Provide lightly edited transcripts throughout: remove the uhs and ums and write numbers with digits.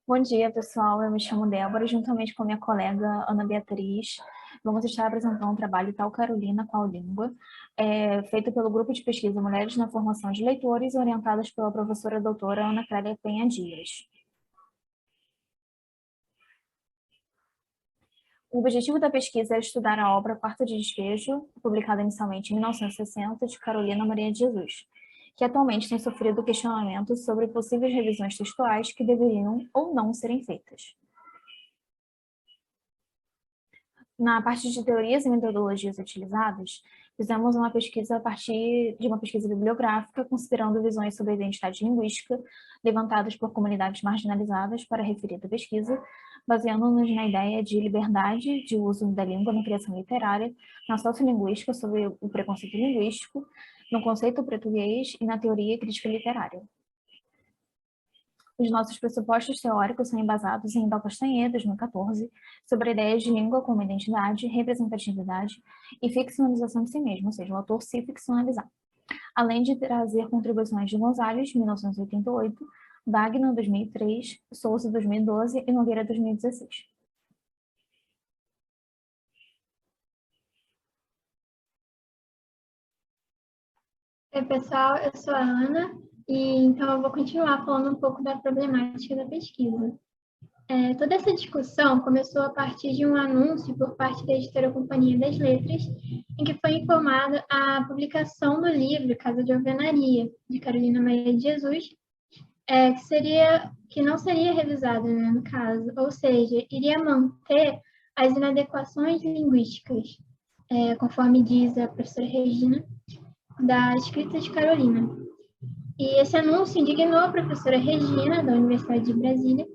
Bom dia, pessoal. Eu me chamo Débora, juntamente com minha colega Ana Beatriz. Vamos estar apresentando um trabalho Tal Carolina, Qual Língua, feito pelo grupo de pesquisa Mulheres na Formação de Leitores, orientadas pela professora doutora Ana Clélia Penha Dias. O objetivo da pesquisa é estudar a obra Quarto de Despejo, publicada inicialmente em 1960, de Carolina Maria de Jesus, que atualmente tem sofrido questionamentos sobre possíveis revisões textuais que deveriam ou não serem feitas. Na parte de teorias e metodologias utilizadas, fizemos uma pesquisa a partir de uma pesquisa bibliográfica, considerando visões sobre a identidade linguística levantadas por comunidades marginalizadas para a referida pesquisa, baseando-nos na ideia de liberdade de uso da língua na criação literária, na sociolinguística sobre o preconceito linguístico, no conceito português e na teoria crítica literária. Os nossos pressupostos teóricos são embasados em Dal Castanheira, 2014, sobre ideias de língua como identidade, representatividade e ficcionalização de si mesmo, ou seja, o autor se ficcionalizar. Além de trazer contribuições de Gonzalez, 1988, Wagner, 2003, Souza, 2012 e Nogueira, 2016. Oi, pessoal, eu sou a Ana e então eu vou continuar falando um pouco da problemática da pesquisa. Toda essa discussão começou a partir de um anúncio por parte da editora Companhia das Letras, em que foi informada a publicação do livro Casa de Alvenaria, de Carolina Maria de Jesus, que não seria revisado, né, no caso, ou seja, iria manter as inadequações linguísticas, conforme diz a professora Regina, da escrita de Carolina. E esse anúncio indignou a professora Regina, da Universidade de Brasília,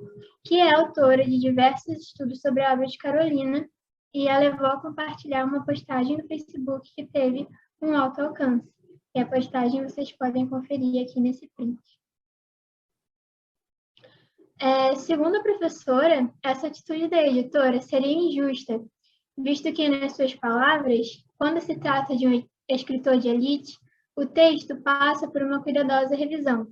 que é autora de diversos estudos sobre a obra de Carolina, e a levou a compartilhar uma postagem no Facebook que teve um alto alcance. E a postagem vocês podem conferir aqui nesse print. Segundo a professora, essa atitude da editora seria injusta, visto que, nas suas palavras, quando se trata de um escritor de elite, o texto passa por uma cuidadosa revisão.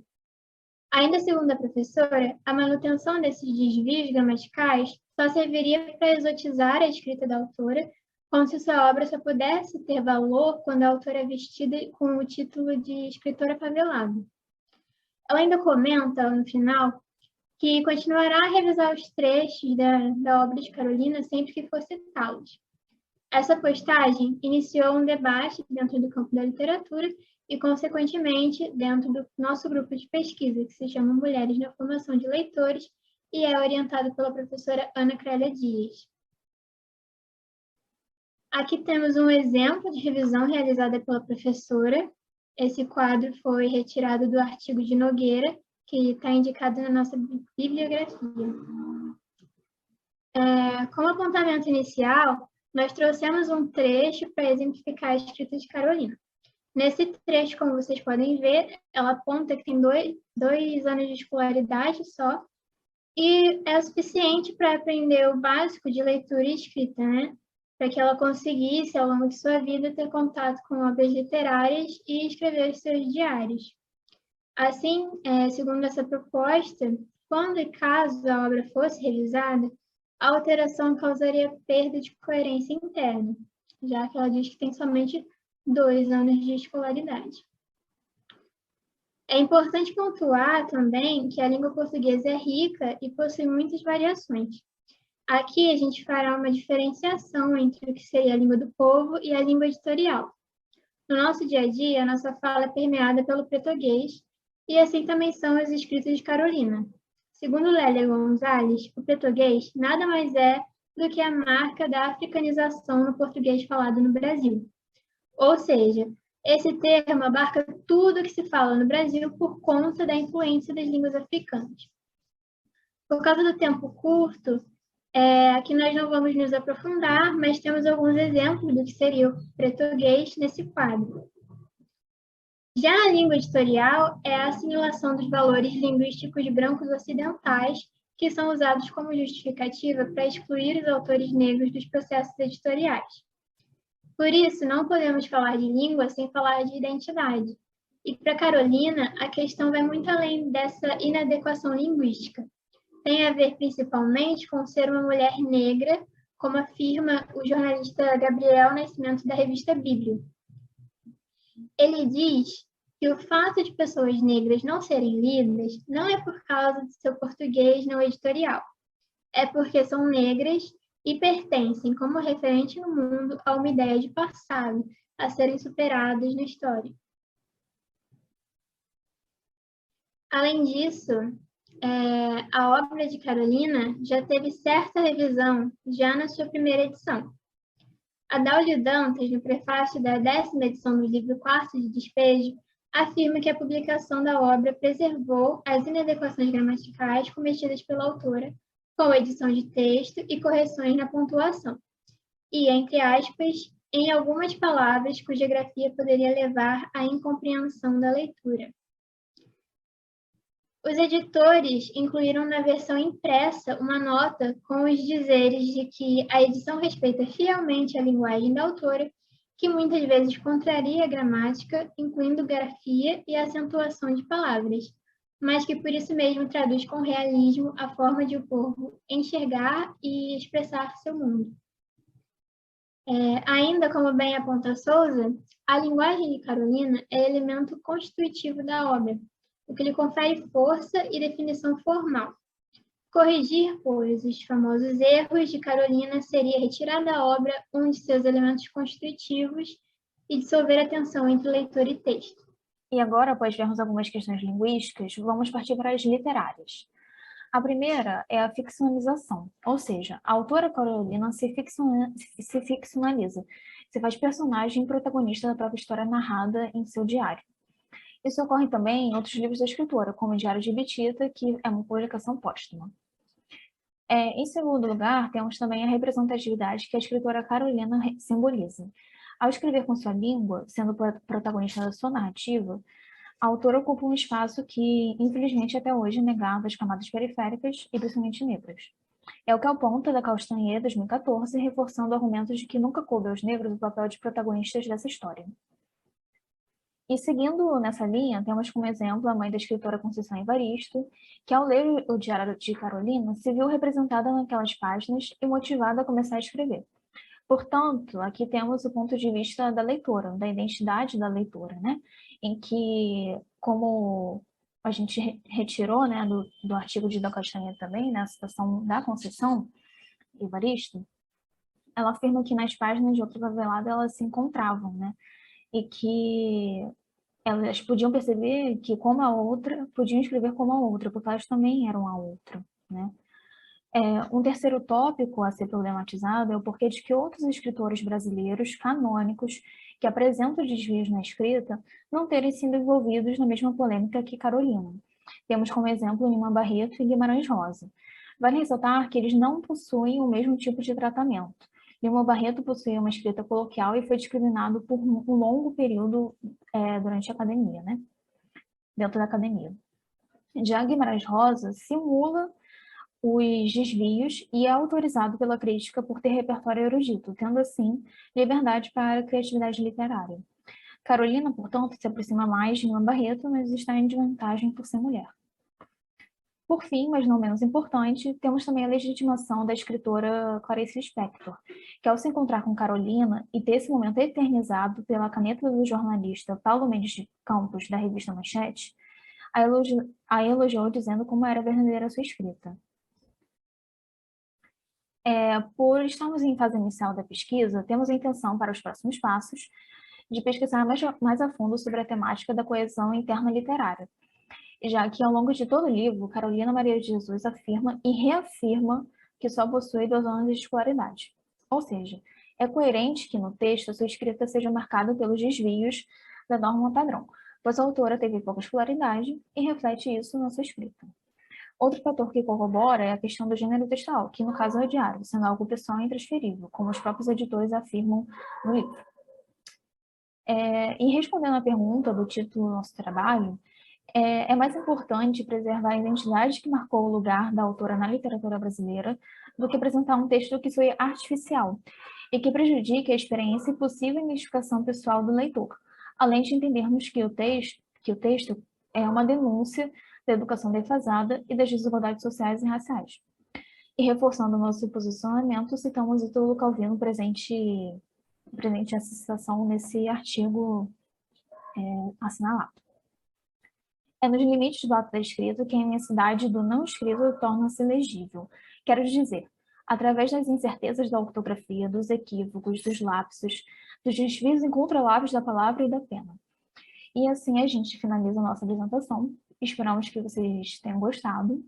Ainda segundo a professora, a manutenção desses desvios gramaticais só serviria para exotizar a escrita da autora, como se sua obra só pudesse ter valor quando a autora é vestida com o título de escritora favelada. Ela ainda comenta, no final, que continuará a revisar os trechos da obra de Carolina sempre que for citá-los. Essa postagem iniciou um debate dentro do campo da literatura e, consequentemente, dentro do nosso grupo de pesquisa, que se chama Mulheres na Formação de Leitores, e é orientado pela professora Ana Clélia Dias. Aqui temos um exemplo de revisão realizada pela professora. Esse quadro foi retirado do artigo de Nogueira, que está indicado na nossa bibliografia. Como apontamento inicial, nós trouxemos um trecho para exemplificar a escrita de Carolina. Nesse trecho, como vocês podem ver, ela aponta que tem dois anos de escolaridade só, e é o suficiente para aprender o básico de leitura e escrita, né? Para que ela conseguisse, ao longo de sua vida, ter contato com obras literárias e escrever os seus diários. Assim, segundo essa proposta, quando e caso a obra fosse revisada, a alteração causaria perda de coerência interna, já que ela diz que tem somente 2 anos de escolaridade. É importante pontuar também que a língua portuguesa é rica e possui muitas variações. Aqui a gente fará uma diferenciação entre o que seria a língua do povo e a língua editorial. No nosso dia a dia, a nossa fala é permeada pelo português, e assim também são os escritos de Carolina. Segundo Lélia Gonzalez, o português nada mais é do que a marca da africanização no português falado no Brasil. Ou seja, esse termo abarca tudo que se fala no Brasil por conta da influência das línguas africanas. Por causa do tempo curto, aqui nós não vamos nos aprofundar, mas temos alguns exemplos do que seria o português nesse quadro. Já a língua editorial é a assimilação dos valores linguísticos brancos ocidentais que são usados como justificativa para excluir os autores negros dos processos editoriais. Por isso, não podemos falar de língua sem falar de identidade. E para Carolina, a questão vai muito além dessa inadequação linguística. tem a ver principalmente com ser uma mulher negra, como afirma o jornalista Gabriel Nascimento da revista Bíblia. Ele diz que o fato de pessoas negras não serem lidas não é por causa de seu português não editorial, é porque são negras e pertencem como referente no mundo a uma ideia de passado a serem superadas na história. Além disso, a obra de Carolina já teve certa revisão já na sua primeira edição. Adaúlio Dantas, no prefácio da 10ª edição do livro Quarto de Despejo, afirma que a publicação da obra preservou as inadequações gramaticais cometidas pela autora, com edição de texto e correções na pontuação, e, entre aspas, em algumas palavras cuja grafia poderia levar à incompreensão da leitura. Os editores incluíram na versão impressa uma nota com os dizeres de que a edição respeita fielmente a linguagem da autora, que muitas vezes contraria a gramática, incluindo grafia e acentuação de palavras, mas que por isso mesmo traduz com realismo a forma de o povo enxergar e expressar seu mundo. Ainda como bem aponta Souza, a linguagem de Carolina é elemento constitutivo da obra, o que lhe confere força e definição formal. Corrigir, pois, os famosos erros de Carolina seria retirar da obra um de seus elementos constitutivos e dissolver a tensão entre leitor e texto. E agora, após vermos algumas questões linguísticas, vamos partir para as literárias. A primeira é a ficcionalização, ou seja, a autora Carolina se ficcionaliza, se faz personagem e protagonista da própria história narrada em seu diário. Isso ocorre também em outros livros da escritora, como o Diário de Bitita, que é uma publicação póstuma. Em segundo lugar, temos também a representatividade que a escritora Carolina simboliza. Ao escrever com sua língua, sendo protagonista da sua narrativa, a autora ocupa um espaço que, infelizmente, até hoje é negado às camadas periféricas e principalmente negras. É o que aponta da Castanheira, 2014, reforçando argumentos de que nunca coube aos negros o papel de protagonistas dessa história. E seguindo nessa linha, temos como exemplo a mãe da escritora Conceição Evaristo, que ao ler o Diário de Carolina, se viu representada naquelas páginas e motivada a começar a escrever. Portanto, aqui temos o ponto de vista da leitora, da identidade da leitora, né? Em que, como a gente retirou, né, do artigo de da Castanheira também, né, a citação da Conceição Evaristo, ela afirma que nas páginas de Outra Favelada elas se encontravam, né? E que elas podiam perceber que, como a outra, podiam escrever como a outra, porque elas também eram a outra, né? Um terceiro tópico a ser problematizado é o porquê de que outros escritores brasileiros canônicos que apresentam desvios na escrita não terem sido envolvidos na mesma polêmica que Carolina. Temos como exemplo Lima Barreto e Guimarães Rosa. Vale ressaltar que eles não possuem o mesmo tipo de tratamento. Lima Barreto possuía uma escrita coloquial e foi discriminado por um longo período durante a academia, né? Dentro da academia. Já Guimarães Rosa simula os desvios e é autorizado pela crítica por ter repertório erudito, tendo assim liberdade para a criatividade literária. Carolina, portanto, se aproxima mais de Lima Barreto, mas está em desvantagem por ser mulher. Por fim, mas não menos importante, temos também a legitimação da escritora Clarice Lispector, que ao se encontrar com Carolina e ter esse momento eternizado pela caneta do jornalista Paulo Mendes de Campos, da revista Manchete, a elogiou dizendo como era verdadeira a sua escrita. Por estarmos em fase inicial da pesquisa, temos a intenção para os próximos passos de pesquisar mais a fundo sobre a temática da coesão interna literária, já que ao longo de todo o livro, Carolina Maria de Jesus afirma e reafirma que só possui 2 anos de escolaridade. Ou seja, é coerente que no texto a sua escrita seja marcada pelos desvios da norma padrão, pois a autora teve pouca escolaridade e reflete isso na sua escrita. Outro fator que corrobora é a questão do gênero textual, que no caso é o diário, sendo algo pessoal e intransferível, como os próprios editores afirmam no livro. E respondendo à pergunta do título do nosso trabalho, é mais importante preservar a identidade que marcou o lugar da autora na literatura brasileira do que apresentar um texto que foi artificial e que prejudique a experiência e possível identificação pessoal do leitor, além de entendermos que o texto é uma denúncia da educação defasada e das desigualdades sociais e raciais. E reforçando o nosso posicionamento, citamos Ítalo Calvino presente essa citação nesse artigo assinalado. É nos limites do ato da escrita que a imensidade do não escrito torna-se legível. Quero dizer, através das incertezas da ortografia, dos equívocos, dos lapsos, dos desvios incontroláveis da palavra e da pena. E assim a gente finaliza a nossa apresentação. Esperamos que vocês tenham gostado.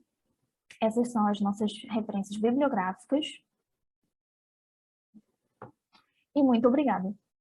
Essas são as nossas referências bibliográficas. E muito obrigada.